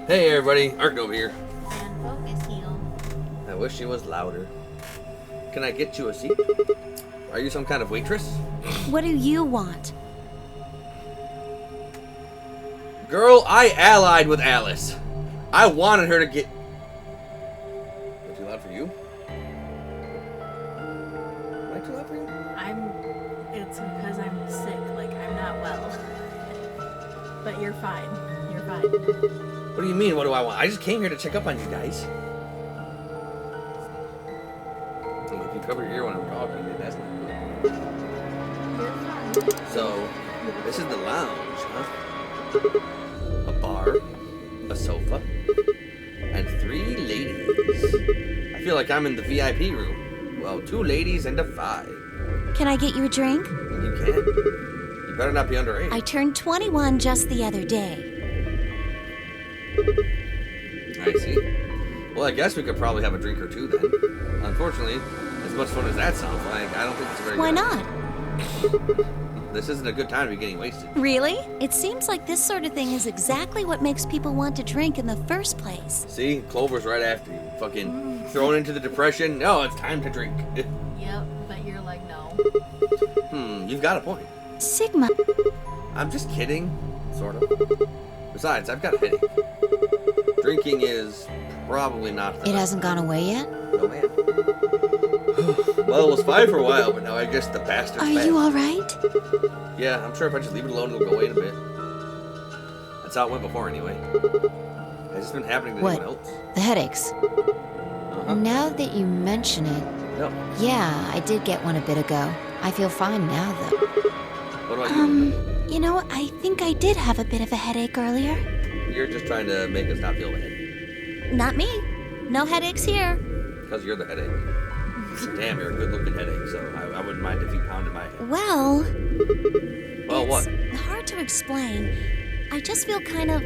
Hey everybody, Ark over here. And focus heal. I wish she was louder. Can I get you a seat? Are you some kind of waitress? What do you want? Girl, I allied with Alice. I wanted her to get... Am I too loud for you? Am I too loud for you? It's because I'm sick. Like, I'm not well. But you're fine. You're fine. What do you mean, what do I want? I just came here to check up on you guys. If you cover your ear when I'm talking, then that's not good. You're fine. So, this is the lounge, huh? A bar, a sofa, and 3 ladies. I feel like I'm in the VIP room. Well, 2 ladies and a 5. Can I get you a drink? You can. You better not be underage. I turned 21 just the other day. I see. Well, I guess we could probably have a drink or 2 then. Unfortunately, as much fun as that sounds like, I don't think it's a very Why good not? This isn't a good time to be getting wasted. Really? It seems like this sort of thing is exactly what makes people want to drink in the first place. See? Clover's right after you. Fucking thrown into the depression. No, it's time to drink. Yep, but you're like, no. You've got a point. Sigma. I'm just kidding. Sort of. Besides, I've got a headache. Drinking is probably not the... It hasn't gone away yet? No, man. Well, it was fine for a while, but now I guess the bastard's Are back. you alright? Yeah, I'm sure if I just leave it alone, it'll go away in a bit. That's how it went before, anyway. Has this been happening to What? anyone else? The headaches. Uh-huh. Now that you mention it, No. yeah, I did get one a bit ago. I feel fine now, though. What about you? You know, I think I did have a bit of a headache earlier. You're just trying to make us not feel bad. Not me. No headaches here. Because you're the headache. Damn, you're a good-looking headache, so I wouldn't mind if you pounded my head. Well, Well, what? it's hard to explain. I just feel kind of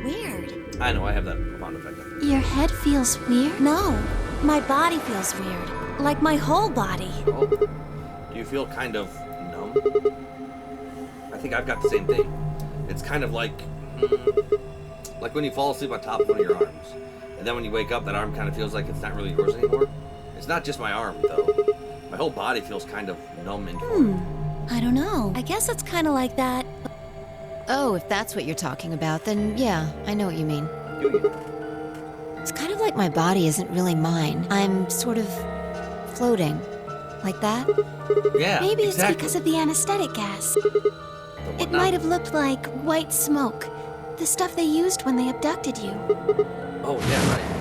weird. I know, I have that profound effect on me. Your head feels weird? No, my body feels weird. Like my whole body. Oh. Do you feel kind of numb? I think I've got the same thing. It's kind of like when you fall asleep on top of one of your arms. And then when you wake up, that arm kind of feels like it's not really yours anymore. It's not just my arm, though. My whole body feels kind of numb and foreign. I don't know. I guess it's kind of like that. Oh, if that's what you're talking about, then yeah, I know what you mean. Do you? It's kind of like my body isn't really mine. I'm sort of floating. Like that? Yeah, Maybe exactly. it's because of the anesthetic gas. The what It now? might have looked like white smoke. The stuff they used when they abducted you. Oh, yeah, right.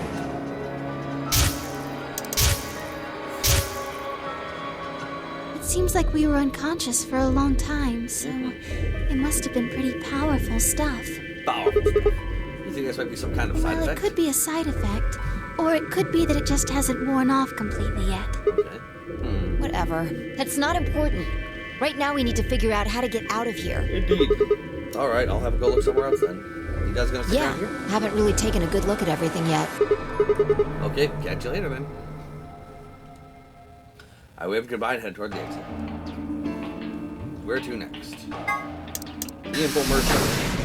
It seems like we were unconscious for a long time, so it must have been pretty powerful stuff. Powerful stuff. You think this might be some kind of side Well, it effect? could be a side effect, or it could be that it just hasn't worn off completely yet. Okay. Whatever. That's not important. Right now we need to figure out how to get out of here. Indeed. All right, I'll have to go look somewhere else then. You guys gonna sit Yeah, down here? haven't really taken a good look at everything yet. Okay, catch you later then. I waved goodbye and head toward the exit. Where to next? The infomercial.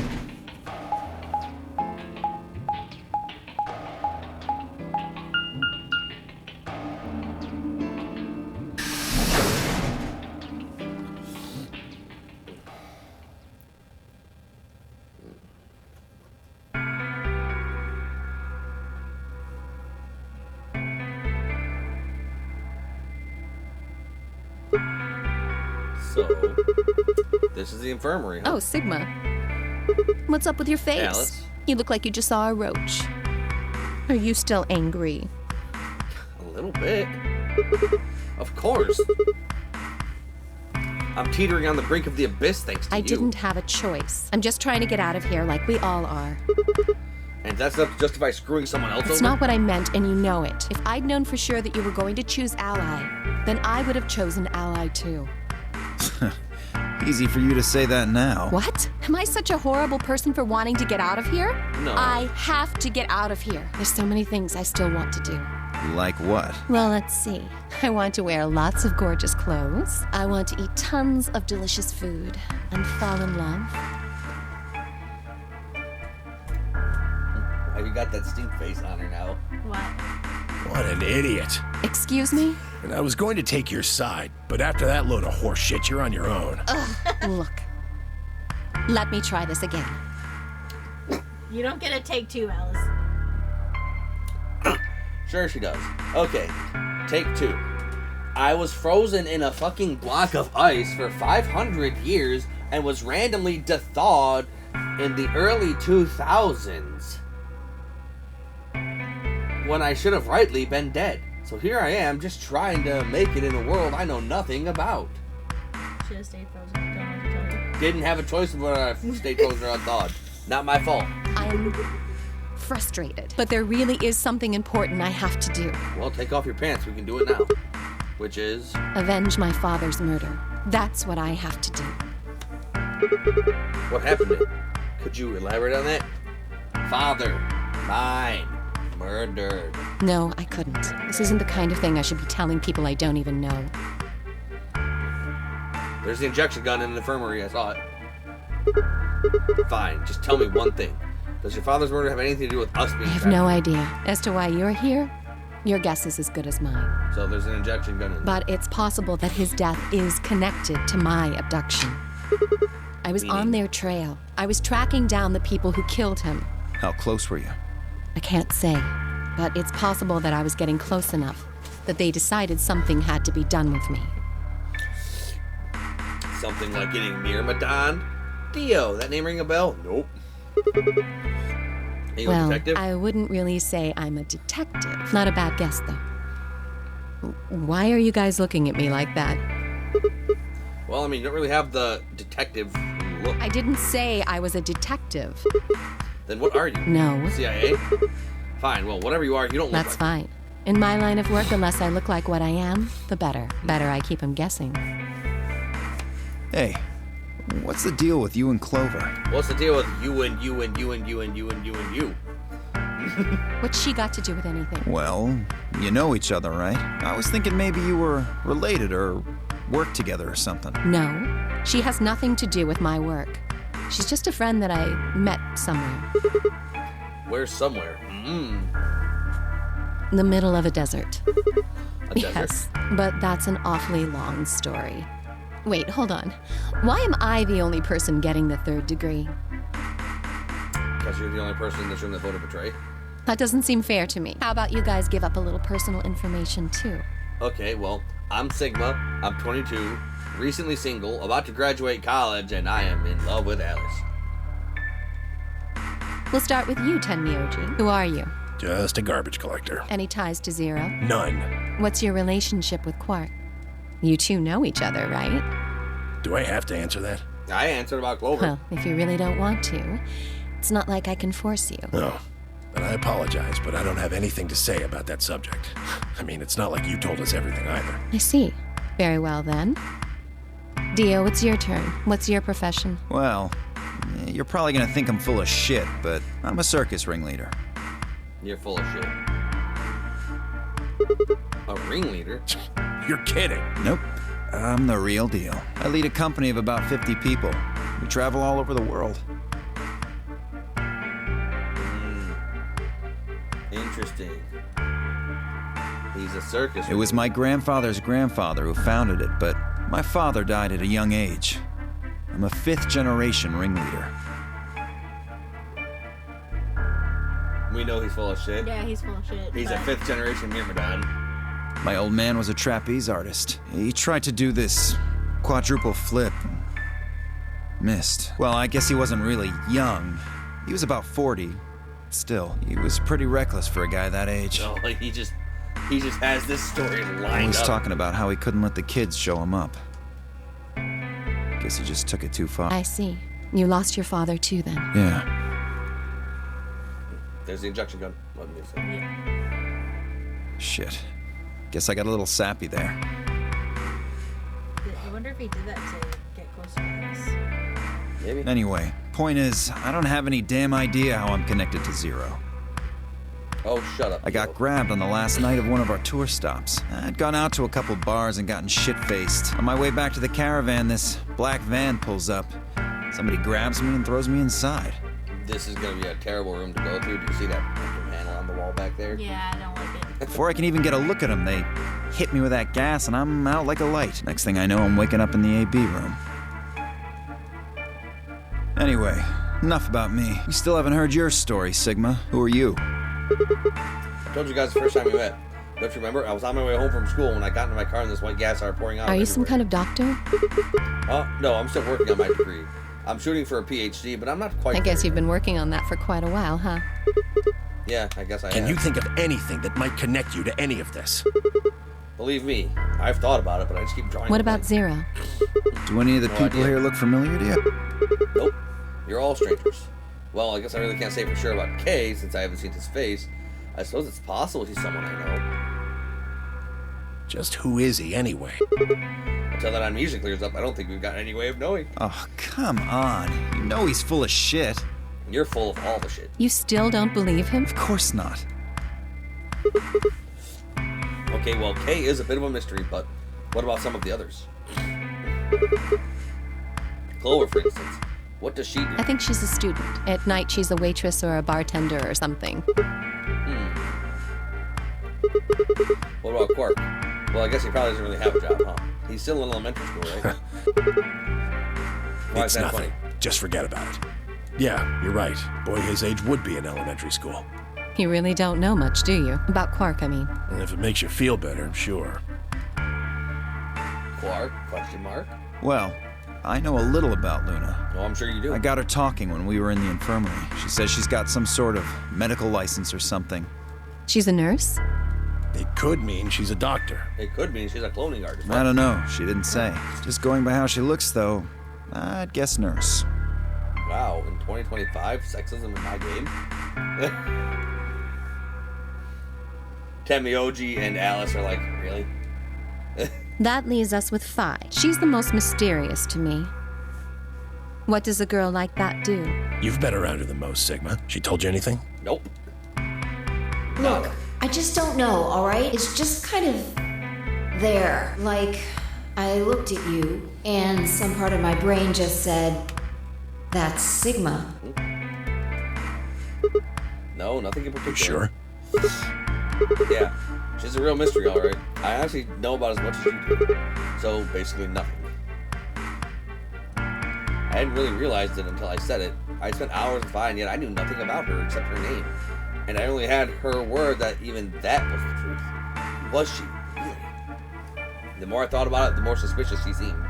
So, this is the infirmary, huh? Oh, Sigma. What's up with your face? Alice? You look like you just saw a roach. Are you still angry? A little bit. Of course. I'm teetering on the brink of the abyss thanks to I you. didn't have a choice. I'm just trying to get out of here like we all are. And that's not to justify screwing someone else That's over? not what I meant, and you know it. If I'd known for sure that you were going to choose Ally, then I would have chosen Ally too. Easy for you to say that now. What? Am I such a horrible person for wanting to get out of here? No. I have to get out of here. There's so many things I still want to do. Like what? Well, let's see. I want to wear lots of gorgeous clothes. I want to eat tons of delicious food and fall in love. You got that stink face on her now. What? What an idiot. Excuse me? And I was going to take your side, but after that load of horse shit, you're on your own. Look. Let me try this again. You don't get a take two, Alice. Sure she does. Okay, take 2. I was frozen in a fucking block of ice for 500 years and was randomly thawed in the early 2000s. When I should have rightly been dead. So here I am, just trying to make it in a world I know nothing about. Should have stayed frozen. Don't know what to tell you. Didn't have a choice but I stayed frozen or unthawed. Not my fault. I'm frustrated. But there really is something important I have to do. Well, take off your pants. We can do it now. Which is... Avenge my father's murder. That's what I have to do. What happened to it? Could you elaborate on that? Father, mine, murdered. No, I couldn't. This isn't the kind of thing I should be telling people I don't even know. There's the injection gun in the infirmary. I saw it. Fine, just tell me one thing. Does your father's murder have anything to do with us being I have trapped? no idea. As to why you're here, your guess is as good as mine. So there's an injection gun in there. But it's possible that his death is connected to my abduction. I was on their trail. I was tracking down the people who killed him. How close were you? I can't say, but it's possible that I was getting close enough that they decided something had to be done with me. Something like getting Myrmidon? Dio, that name ring a bell? Nope. Are you a Well, detective? I wouldn't really say I'm a detective. Not a bad guess, though. Why are you guys looking at me like that? Well, I mean, you don't really have the detective look. I didn't say I was a detective. Then what are you? No. CIA? Fine, well, whatever you are, you don't look That's like fine. In my line of work, the less I look like what I am, the better. Better I keep them guessing. Hey, what's the deal with you and Clover? What's the deal with you and you and you and you and you and you and you? What's she got to do with anything? Well, you know each other, right? I was thinking maybe you were related or worked together or something. No, she has nothing to do with my work. She's just a friend that I met somewhere. Where's somewhere? In the middle of a desert. A desert? Yes, but that's an awfully long story. Wait, hold on. Why am I the only person getting the 3rd degree? Because you're the only person in this room that voted betray. That doesn't seem fair to me. How about you guys give up a little personal information, too? Okay, well, I'm Sigma, I'm 22, recently single, about to graduate college, and I am in love with Alice. We'll start with you, Tenmyoji. Who are you? Just a garbage collector. Any ties to Zero? None. What's your relationship with Quark? You two know each other, right? Do I have to answer that? I answered about Clover. Well, if you really don't want to, it's not like I can force you. No. And I apologize, but I don't have anything to say about that subject. I mean, it's not like you told us everything either. I see. Very well, then. Dio, it's your turn. What's your profession? Well, you're probably gonna think I'm full of shit, but I'm a circus ringleader. You're full of shit. A ringleader? You're kidding. Nope, I'm the real deal. I lead a company of about 50 people. We travel all over the world. Interesting. He's a circus. It was my grandfather's grandfather who founded it, but my father died at a young age. I'm a 5th generation ringleader. We know he's full of shit. Yeah, he's full of shit. He's a but 5th generation Myrmidon. My old man was a trapeze artist. He tried to do this quadruple flip. Missed. Well, I guess he wasn't really young. He was about 40. Still, he was pretty reckless for a guy that age. So like he just has this story lined Always up. talking about how he couldn't let the kids show him up. Guess he just took it too far. I see. You lost your father, too, then. Yeah. There's the injection gun. Let me see. Shit. Guess I got a little sappy there. I wonder if he did that to get closer to us. Maybe. Anyway, point is, I don't have any damn idea how I'm connected to Zero. Oh, shut up. I got Theo. grabbed on the last night of one of our tour stops. I'd gone out to a couple bars and gotten shit-faced. On my way back to the caravan, this black van pulls up. Somebody grabs me and throws me inside. This is gonna be a terrible room to go through. Do you see that fucking panel on the wall back there? Yeah, I don't like it. Before I can even get a look at them, they hit me with that gas and I'm out like a light. Next thing I know, I'm waking up in the AB room. Anyway, enough about me. You still haven't heard your story, Sigma. Who are you? I told you guys the first time we met. Don't you remember? I was on my way home from school when I got into my car and this white gas started pouring out. Are you some kind of doctor? No, I'm still working on my degree. I'm shooting for a PhD, but I'm not quite I guess there you've been working on that for quite a while, huh? Yeah, I guess I Can have. you think of anything that might connect you to any of this? Believe me, I've thought about it, but I just keep drawing. What the about blank. Zero? Do any of the No people idea. here look familiar to you? Nope. You're all strangers. Well, I guess I really can't say for sure about Kay since I haven't seen his face. I suppose it's possible he's someone I know. Just who is he anyway? Until that amnesia clears up, I don't think we've got any way of knowing. Oh, come on. You know he's full of shit. You're full of all the shit. You still don't believe him? Of course not. Okay, well, Kay is a bit of a mystery, but what about some of the others? Clover, for instance. What does she do? I think she's a student. At night, she's a waitress or a bartender or something. What about Quark? Well, I guess he probably doesn't really have a job, huh? He's still in elementary school, right? Why is It's that nothing. funny? Just forget about it. Yeah, you're right. Boy his age would be in elementary school. You really don't know much, do you? About Quark, I mean. And if it makes you feel better, sure. Quark? Question mark? Well, I know a little about Luna. Oh, I'm sure you do. I got her talking when we were in the infirmary. She says she's got some sort of medical license or something. She's a nurse? It could mean she's a doctor. It could mean she's a cloning artist. I don't know. She didn't say. Just going by how she looks, though, I'd guess nurse. Wow, in 2025, sexism in my game? Temi, OG, and Alice are like, really? That leaves us with 5. She's the most mysterious to me. What does a girl like that do? You've been around her the most, Sigma. She told you anything? Nope. Look, I just don't know, alright? It's just kind of there. Like, I looked at you, and some part of my brain just said, that's Sigma. No, nothing in particular. You sure? Yeah, she's a real mystery, all right. I actually know about as much as you do. So, basically nothing. I hadn't really realized it until I said it. I spent hours in Phi, and yet I knew nothing about her except her name. And I only had her word that even that was the truth. Was she? Really? The more I thought about it, the more suspicious she seemed.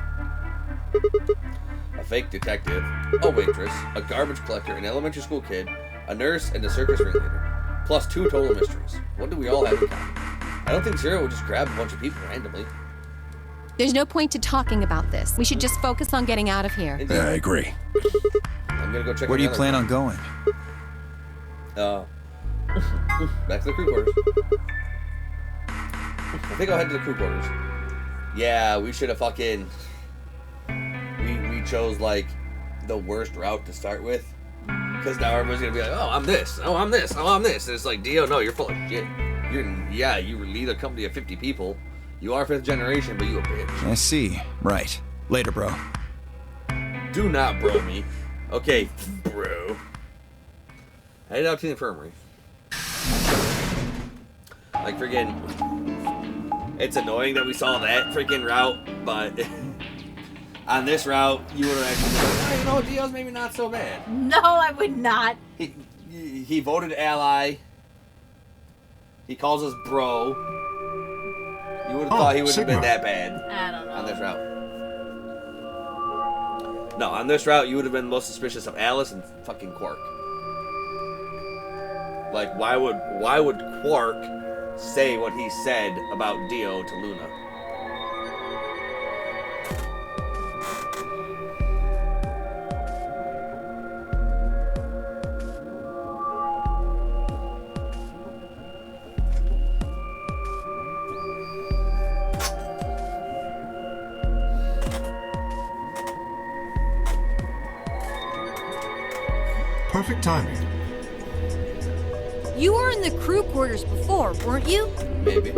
A fake detective, a waitress, a garbage collector, an elementary school kid, a nurse, and a circus ringleader. Plus 2 total mysteries. What do we all have in common? I don't think Zero would just grab a bunch of people randomly. There's no point to talking about this. We should just focus on getting out of here. Indeed. I agree. I'm gonna go check. Where do you another plan one. on going? Back to the crew quarters. I think I'll head to the crew quarters. Yeah, we should have fucking. We chose like the worst route to start with, because now everybody's gonna be like, oh, I'm this, oh, I'm this, oh, I'm this. And it's like, Dio, no, you're full of shit. You lead a company of 50 people. You are 5th generation, but you a bitch. I see. Right. Later, bro. Do not bro me. Okay, bro. Head out to the infirmary. Like, friggin', it's annoying that we saw that freaking route, but on this route, you would have actually been like, oh, you know, Dio's maybe not so bad. No, I would not. He voted ally. He calls us bro. You would have thought he would have been that bad I don't know. on this route. No, on this route, you would have been most suspicious of Alice and fucking Quark. Like, why would Quark say what he said about Dio to Luna? Perfect timing. You were in the crew quarters before, weren't you? Maybe.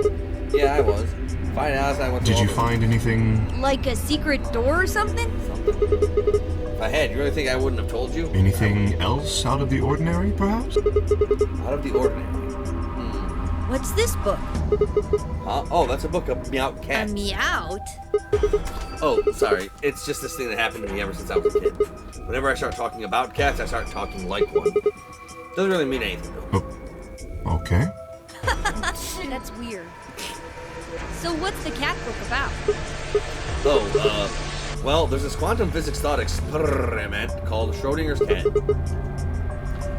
Yeah, I was. Fine, Alice, I went to Did all you the- find anything? Like a secret door or something? If I had, you really think I wouldn't have told you? Anything else out of the ordinary, perhaps? Out of the ordinary. What's this book? Huh? Oh, that's a book of Meowt A cats. meowt? Oh, sorry. It's just this thing that happened to me ever since I was a kid. Whenever I start talking about cats, I start talking like one. Doesn't really mean anything, though. Oh, okay. That's weird. So what's the cat book about? Well, there's this quantum physics thought experiment called Schrodinger's cat.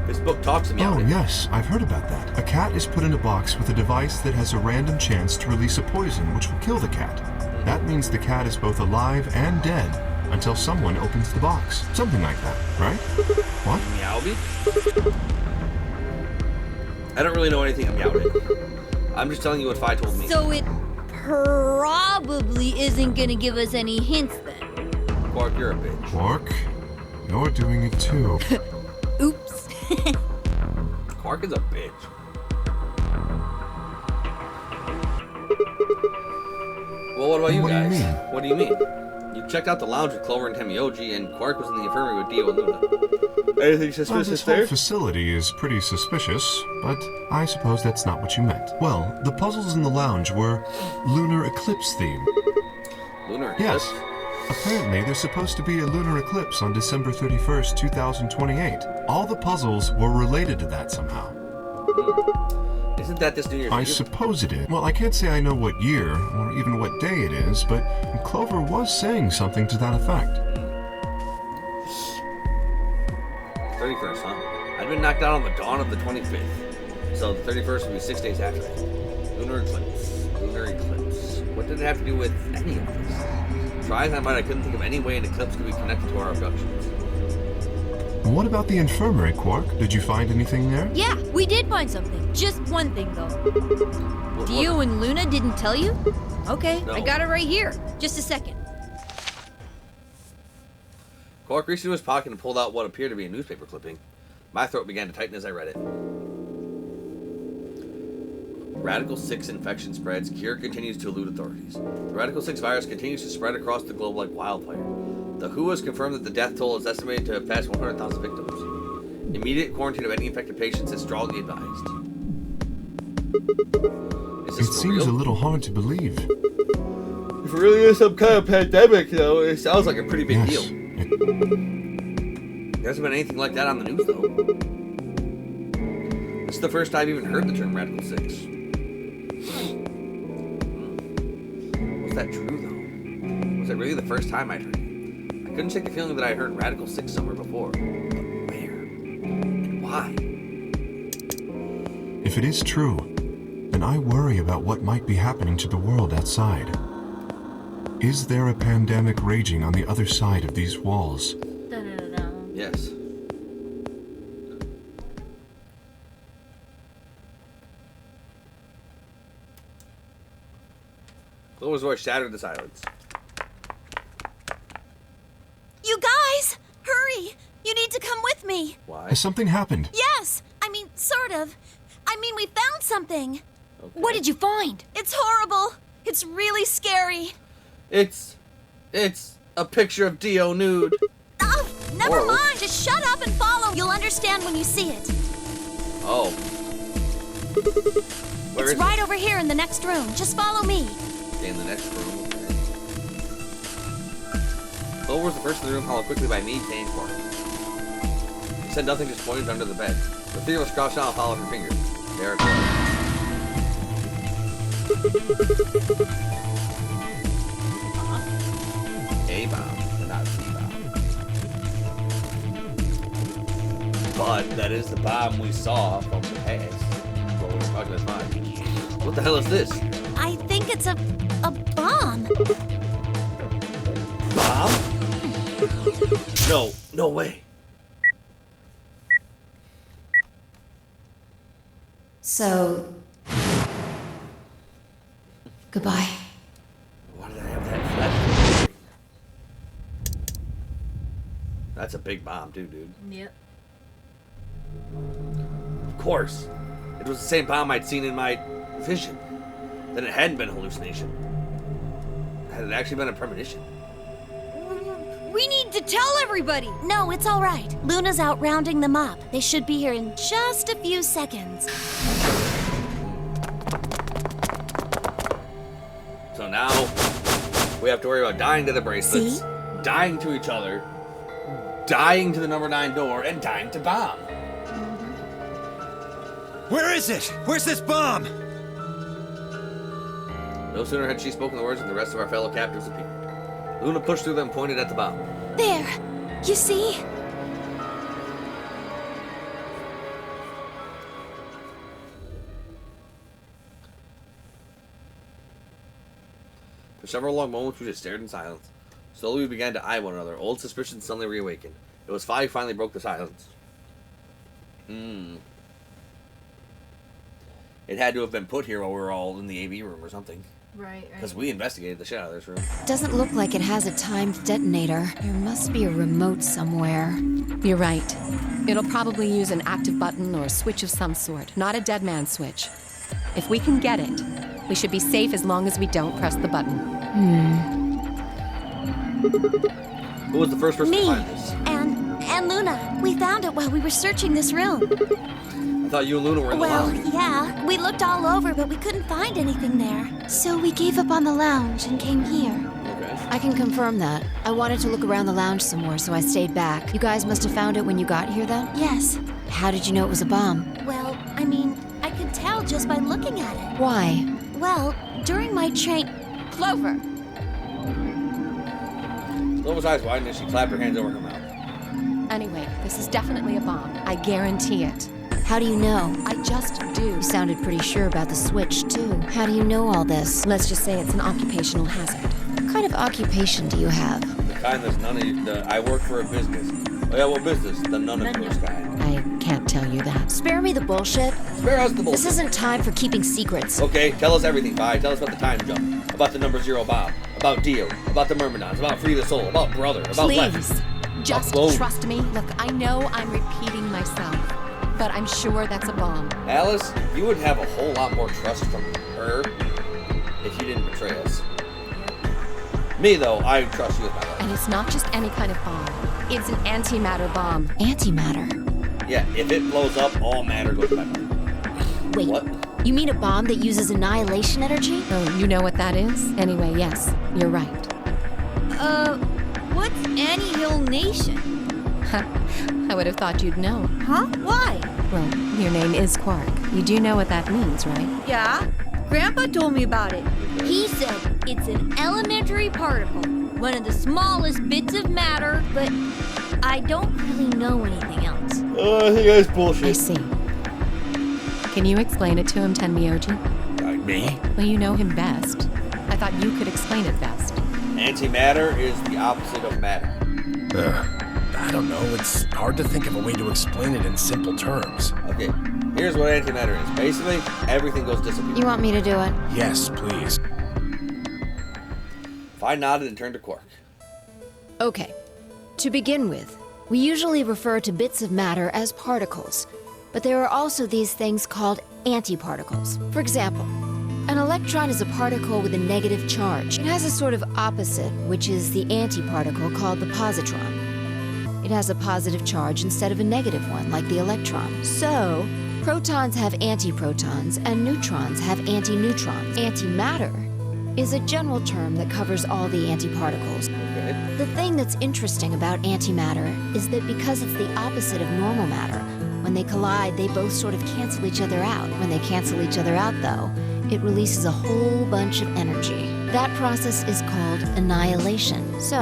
This book talks to me. Oh, yes, I've heard about that. A cat is put in a box with a device that has a random chance to release a poison which will kill the cat. That means the cat is both alive and dead until someone opens the box. Something like that, right? What? Meowby? I don't really know anything about it. I'm just telling you what Fi told me. So it probably isn't gonna give us any hints then. Quark, you're a bitch. Quark, you're doing it too. Oops. Quark is a bitch. Well, what about you What do you guys? mean? What do you mean? You checked out the lounge with Clover and Temioji, and Quark was in the infirmary with Dio and Luna. Anything Well, suspicious this whole there? facility is pretty suspicious, but I suppose that's not what you meant. Well, the puzzles in the lounge were lunar eclipse themed. Lunar Yes. eclipse? Apparently, there's supposed to be a lunar eclipse on December 31st, 2028. All the puzzles were related to that somehow. Isn't that this New Year's I Eve? suppose it is. Well, I can't say I know what year or even what day it is, but Clover was saying something to that effect. 31st, huh? I'd been knocked out on the dawn of the 25th. So the 31st would be 6 days after that. Lunar eclipse. Lunar eclipse. What did it have to do with any of this? Try as I might, I couldn't think of any way an eclipse could be connected to our abductions. What about the infirmary, Quark? Did you find anything there? Yeah, we did find something. Just one thing though. Dio and Luna didn't tell you? Okay, No. I got it right here. Just a second. Quark reached into his pocket and pulled out what appeared to be a newspaper clipping. My throat began to tighten as I read it. Radical 6 infection spreads. Cure continues to elude authorities. The Radical 6 virus continues to spread across the globe like wildfire. The WHO has confirmed that the death toll is estimated to have passed 100,000 victims. Immediate quarantine of any infected patients is strongly advised. Is It this for seems real? a little hard to believe. If it really is some kind of pandemic, though, it sounds like a pretty big Yes. deal. There hasn't been anything like that on the news, though. This is the first I've even heard the term Radical 6. Was that true, though? Was it really the first time I'd heard it? I couldn't shake the feeling that I heard Radical 6 somewhere before. But where? And why? If it is true, then I worry about what might be happening to the world outside. Is there a pandemic raging on the other side of these walls? Dun-dun-dun-dun. Yes. Clover's voice shattered the silence. You guys! Hurry! You need to come with me! Why? Has something happened? Yes! I mean, sort of. I mean, we found something. Okay. What did you find? It's horrible. It's really scary. It's a picture of Dio nude. Oh, never Horrible. mind. Just shut up and follow. You'll understand when you see it. Oh. Where It's is right over here in the next room. Just follow me. it? In the next room. Okay. Clover was the first in the room, followed quickly by me, Tay, and Quark. He said nothing, just pointed under the bed. The three of us crouched down and followed her fingers. There it was. A-bomb, and not C-bomb. But that is the bomb we saw from the past. Well, we're talking about mine. What the hell is this? I think it's a bomb. Bomb? No way. So. Goodbye. Why did I have that flashlight? That's a big bomb too, dude. Yep. Of course. It was the same bomb I'd seen in my vision. Then it hadn't been a hallucination. Had it actually been a premonition? We need to tell everybody. No, it's all right. Luna's out rounding them up. They should be here in just a few seconds. So now we have to worry about dying to the bracelets, See? dying to each other, dying to the number 9 door, and dying to bomb. Where is it? Where's this bomb? No sooner had she spoken the words than the rest of our fellow captives appeared. Luna pushed through them and pointed at the bomb. There. You see? For several long moments, we just stared in silence. Slowly, we began to eye one another. Old suspicions suddenly reawakened. It was Fi who finally broke the silence. It had to have been put here while we were all in the AV room or something. Right. Because we investigated the shit out of this room. Doesn't look like it has a timed detonator. There must be a remote somewhere. You're right. It'll probably use an active button or a switch of some sort, not a dead man switch. If we can get it, we should be safe as long as we don't press the button. Who was the first person Me to find this? and Luna. We found it while we were searching this room. I thought you and Luna were in the Well, lounge. yeah. We looked all over, but we couldn't find anything there. So we gave up on the lounge and came here. Okay. I can confirm that. I wanted to look around the lounge some more, so I stayed back. You guys must have found it when you got here then? Yes. How did you know it was a bomb? Well, I mean, I could tell just by looking at it. Why? Well, during my train... Clover. Lona's eyes widened and she clapped her hands over her mouth. Anyway, this is definitely a bomb. I guarantee it. How do you know? I just do. You sounded pretty sure about the switch, too. How do you know all this? Let's just say it's an occupational hazard. What kind of occupation do you have? The kind that's none of you... I work for a business. Oh yeah, what business? The none of yours kind. I can't tell you that. Spare me the bullshit. Spare us the bullshit. This isn't time for keeping secrets. Okay, tell us everything, Vi. Tell us about the time jump, about the number 0 Bob, about Dio, about the Myrmidons, about Free the Soul, about Brother, about Left. Please, just Upload. trust me. Look, I know I'm repeating myself, but I'm sure that's a bomb. Alice, you would have a whole lot more trust from her if you didn't betray us. Me, though, I trust you with my life. And it's not just any kind of bomb. It's an antimatter bomb. Antimatter? Yeah, if it blows up, all matter goes bye-bye. Wait. What? You mean a bomb that uses annihilation energy? Oh, you know what that is? Anyway, yes, you're right. What's Annie-Hill Nation? I would have thought you'd know. Huh? Why? Well, your name is Quark. You do know what that means, right? Yeah. Grandpa told me about it. He said it's an elementary particle, one of the smallest bits of matter, but I don't really know anything else. I think that's bullshit. I see. Can you explain it to him, Tenmyoji? Me? Well, you know him best. I thought you could explain it best. Antimatter is the opposite of matter. I don't know. It's hard to think of a way to explain it in simple terms. Okay, here's what antimatter is. Basically, everything goes disappear. You want me to do it? Yes, please. I nodded and turned to Quark. Okay. To begin with, we usually refer to bits of matter as particles, but there are also these things called antiparticles. For example, an electron is a particle with a negative charge. It has a sort of opposite, which is the antiparticle called the positron. It has a positive charge instead of a negative one, like the electron. So, protons have antiprotons, and neutrons have antineutrons. Antimatter is a general term that covers all the antiparticles. Okay. The thing that's interesting about antimatter is that because it's the opposite of normal matter, when they collide, they both sort of cancel each other out. When they cancel each other out, though, it releases a whole bunch of energy. That process is called annihilation. So,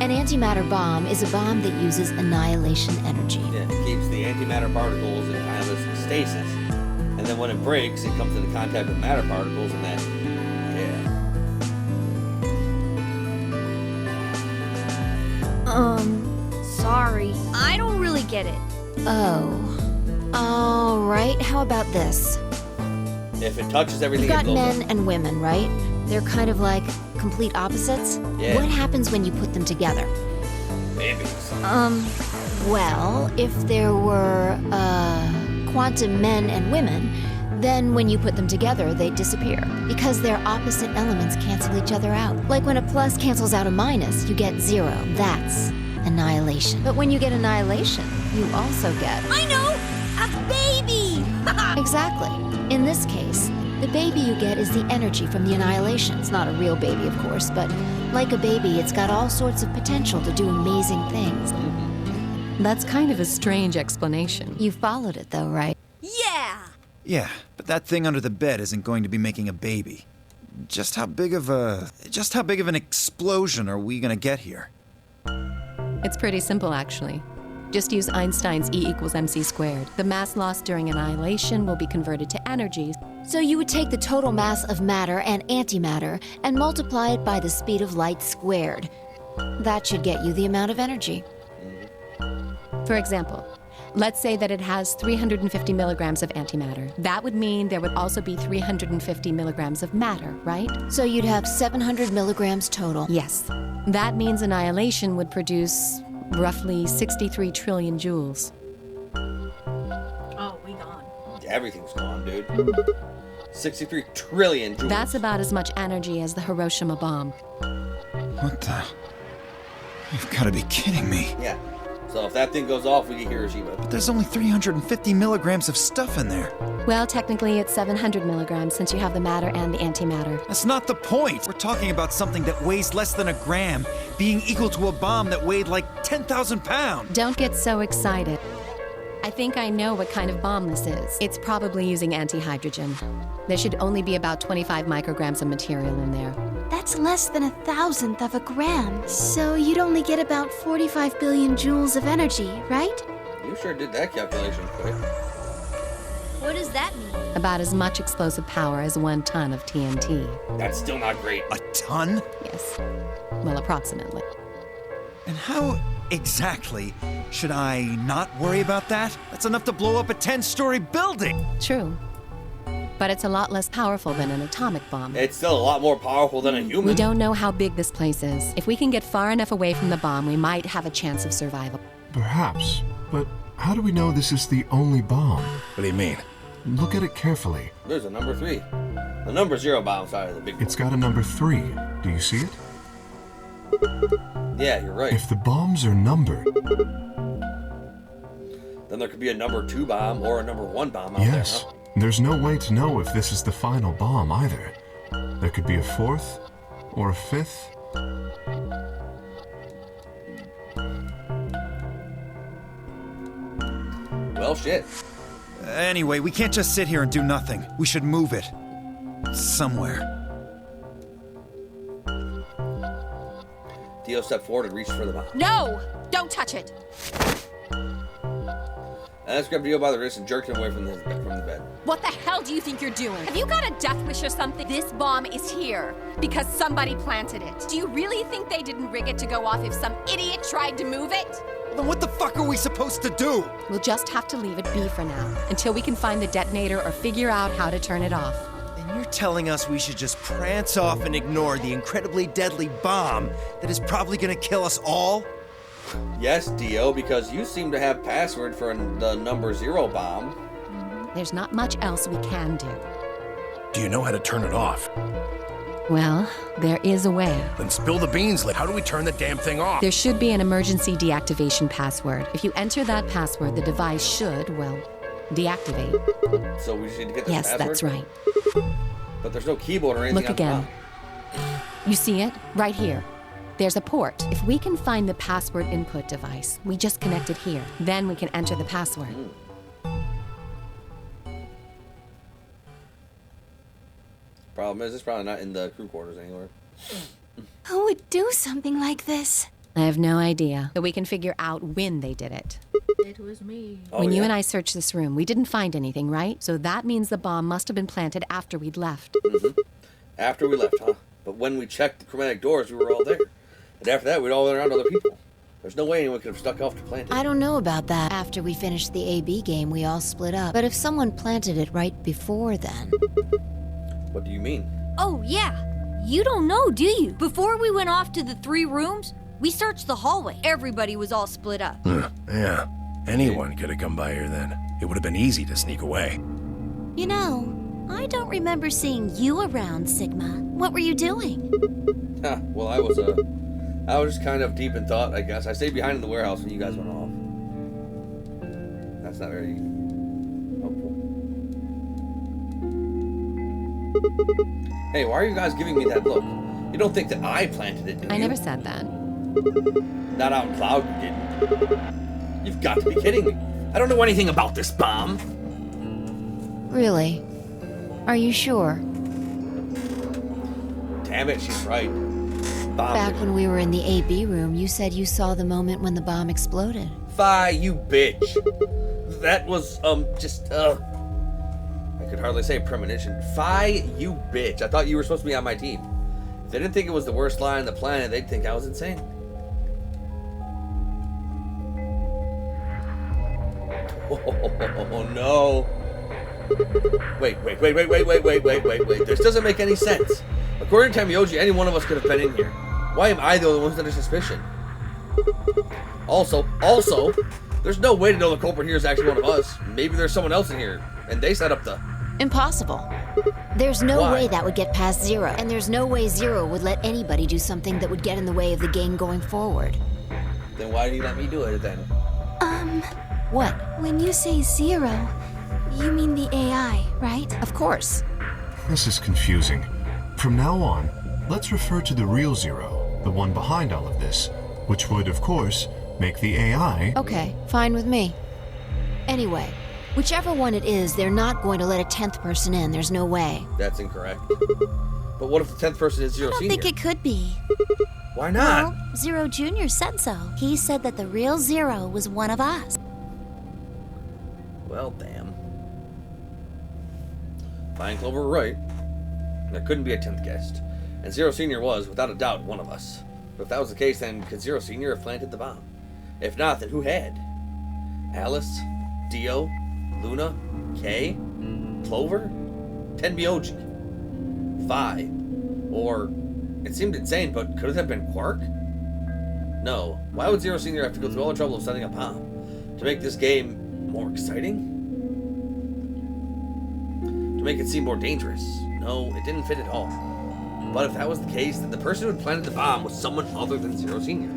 an antimatter bomb is a bomb that uses annihilation energy. Yeah, it keeps the antimatter particles in kind of this stasis. And then when it breaks, it comes into contact with matter particles, and then, Sorry. I don't really get it. Oh. All right, how about this? if it touches everything, You've got it blows men up. and women, right? They're kind of like complete opposites. Yeah. What happens when you put them together? Babies. Well, if there were, quantum men and women, Then when you put them together, they disappear. Because their opposite elements cancel each other out. Like when a plus cancels out a minus, you get 0. That's annihilation. But when you get annihilation, you also get... I know! A baby! Exactly. In this case, the baby you get is the energy from the annihilation. It's not a real baby, of course, but like a baby, it's got all sorts of potential to do amazing things. That's kind of a strange explanation. You followed it, though, right? Yeah! Yeah, but that thing under the bed isn't going to be making a baby. Just how big of an explosion are we gonna get here? It's pretty simple, actually. Just use Einstein's E equals mc squared. The mass lost during annihilation will be converted to energy. So you would take the total mass of matter and antimatter and multiply it by the speed of light squared. That should get you the amount of energy. For example, let's say that it has 350 milligrams of antimatter. That would mean there would also be 350 milligrams of matter, right? So you'd have 700 milligrams total. Yes. That means annihilation would produce roughly 63 trillion joules. Oh, we gone. Everything's gone, dude. 63 trillion joules. That's about as much energy as the Hiroshima bomb. What the? You've got to be kidding me. Yeah. So if that thing goes off, we get Hiroshima. But there's only 350 milligrams of stuff in there. Well, technically it's 700 milligrams since you have the matter and the antimatter. That's not the point. We're talking about something that weighs less than a gram, being equal to a bomb that weighed like 10,000 pounds. Don't get so excited. I think I know what kind of bomb this is. It's probably using antihydrogen. There should only be about 25 micrograms of material in there. That's less than 1,000th of a gram. So you'd only get about 45 billion joules of energy, right? You sure did that calculation quick. What does that mean? About as much explosive power as 1 ton of TNT. That's still not great. A ton? Yes. Well, approximately. And how exactly should I not worry about that? That's enough to blow up a 10-story building. True. But it's a lot less powerful than an atomic bomb. It's still a lot more powerful than a human. We don't know how big this place is. If we can get far enough away from the bomb, we might have a chance of survival. Perhaps. But how do we know this is the only bomb? What do you mean? Look at it carefully. There's a number 3. The number 0 bomb side of the big one. It's got a number 3. Do you see it? Yeah, you're right. If the bombs are numbered... Then there could be a number 2 bomb or a number 1 bomb out Yes. there, huh? There's no way to know if this is the final bomb either. There could be a 4th or a 5th. Well, shit. Anyway, we can't just sit here and do nothing. We should move it. Somewhere. Dio stepped forward and reached for the bomb. No! Don't touch it! Let's grab Dio by the wrist and jerked him away from the bed. What the hell do you think you're doing? Have you got a death wish or something? This bomb is here because somebody planted it. Do you really think they didn't rig it to go off if some idiot tried to move it? Then what the fuck are we supposed to do? We'll just have to leave it be for now, until we can find the detonator or figure out how to turn it off. And you're telling us we should just prance off and ignore the incredibly deadly bomb that is probably gonna kill us all? Yes, Dio, because you seem to have password for the number 0 bomb. There's not much else we can do. Do you know how to turn it off? Well, there is a way. Then spill the beans, Lick. How do we turn the damn thing off? There should be an emergency deactivation password. If you enter that password, the device should, well, deactivate. So we just need to get the Yes, password? that's right. But there's no keyboard or anything Look on the again. bomb. You see it? Right here. There's a port. If we can find the password input device, we just connect it here. Then we can enter the password. Problem is, it's probably not in the crew quarters anywhere. Who would do something like this? I have no idea, but we can figure out when they did it. It was me. Oh, When you yeah. and I searched this room, we didn't find anything, right? So that means the bomb must have been planted after we'd left. After we left, huh? But when we checked the chromatic doors, we were all there. And after that, we'd all been around other people. There's no way anyone could have stuck off to plant it. I don't know about that. After we finished the AB game, we all split up. But if someone planted it right before then... What do you mean? Oh, yeah. You don't know, do you? Before we went off to the 3 rooms, we searched the hallway. Everybody was all split up. Yeah. Anyone could have come by here then. It would have been easy to sneak away. You know, I don't remember seeing you around, Sigma. What were you doing? Well, I was just kind of deep in thought, I guess. I stayed behind in the warehouse when you guys went off. That's not very helpful. Hey, why are you guys giving me that look? You don't think that I planted it, do you? I never said that. Not out in Cloud, you didn't. You've got to be kidding me. I don't know anything about this bomb. Really? Are you sure? Damn it, she's right. Bomb. Back when we were in the AB room, you said you saw the moment when the bomb exploded. Fi, you bitch. That was, I could hardly say premonition. Fi, you bitch. I thought you were supposed to be on my team. If they didn't think it was the worst lie on the planet, they'd think I was insane. Oh, no. Wait. This doesn't make any sense. According to Tamioji, any one of us could have been in here. Why am I the only one under suspicion? Also, there's no way to know the culprit here is actually one of us. Maybe there's someone else in here, and they set up the... Impossible. There's no Why? way that would get past Zero, and there's no way Zero would let anybody do something that would get in the way of the game going forward. Then why did he let me do it then? What? When you say Zero, you mean the AI, right? Of course. This is confusing. From now on, let's refer to the real Zero, the one behind all of this, which would, of course, make the AI... Okay, fine with me. Anyway, whichever one it is, they're not going to let a 10th person in. There's no way. That's incorrect. But what if the 10th person is Zero I don't Senior? think it could be. Why not? Well, Zero Jr. said so. He said that the real Zero was one of us. Well, damn. Fine Clover were right. There couldn't be a 10th guest. And Zero Senior was, without a doubt, one of us. But if that was the case, then could Zero Senior have planted the bomb? If not, then who had? Alice? Dio? Luna? Kay? Clover? Tenbyoji? Phi? Or... It seemed insane, but could it have been Quark? No. Why would Zero Senior have to go through all the trouble of setting a bomb? To make this game more exciting? To make it seem more dangerous? No, it didn't fit at all. But if that was the case, then the person who had planted the bomb was someone other than Zero Senior.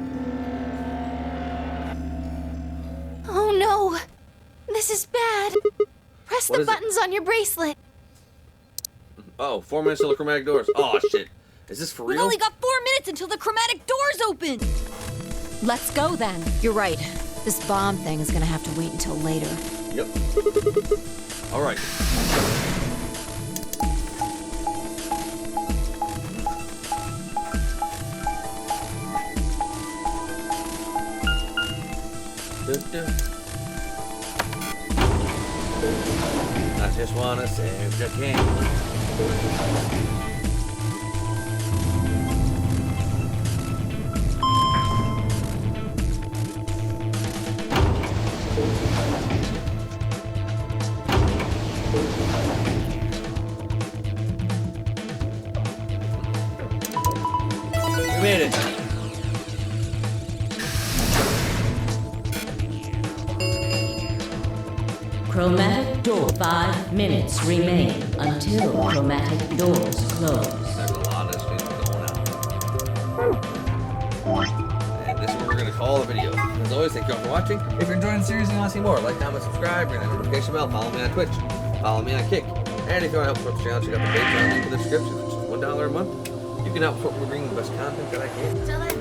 Oh no! This is bad! Press What the is it? buttons on your bracelet! Oh, 4 minutes till the chromatic doors. Oh, shit. Is this for We've real? only got 4 minutes until the chromatic doors open. Let's go then. You're right. This bomb thing is gonna have to wait until later. Yep. Alright. I just wanna save the game. We made it. Chromatic door. 5 minutes remain until chromatic doors close. There's a lot of shit going on. And this is what we're going to call the video. As always, thank you all for watching. If you're enjoying the series and you want to see more, like, comment, subscribe, ring that notification bell, follow me on Twitch, follow me on Kick. And if you want to help support the channel, check out the Patreon link in the description. It's just $1 a month. You can help support me bringing the best content that I can. Till then.